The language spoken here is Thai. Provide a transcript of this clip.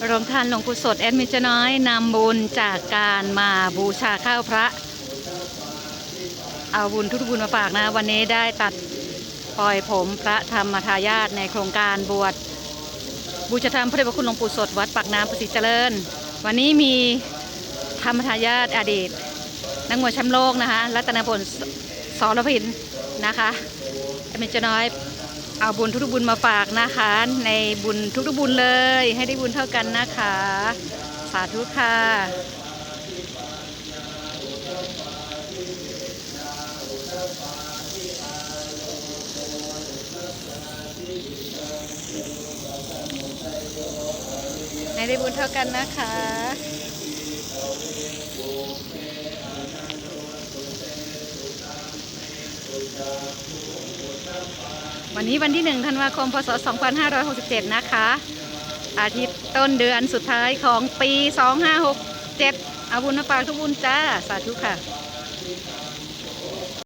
โรงทานหลวงปู่สดแอดมินจะน้อยนำบุญจากการมาบูชาข้าวพระเอาบุญทุกบุญมาฝากนะวันนี้ได้ตัดปล่อยผมพระธรรมทายาทในโครงการบวชบูชาธรรมพระเดชพระคุณหลวงปู่สดวัดปากน้ำประสิทธิ์เจริญวันนี้มีธรรมทายาทอดีตนักมวยแชมป์โลกนะคะรัตนพลสรพินนะคะแอดมินจะน้อยเอาบุญทุกบุญมาฝากนะคะในบุญทุกบุญเลยให้ได้บุญเท่ากันนะคะสาธุค่ะให้ได้บุญเท่ากันนะคะวันนี้วันที่1 ธันวาคม พ.ศ. 2567 นะคะอาทิตย์ต้นเดือนสุดท้ายของปี 2567เอาบุญมาฝากทุกบุญจ้าสาธุค่ะ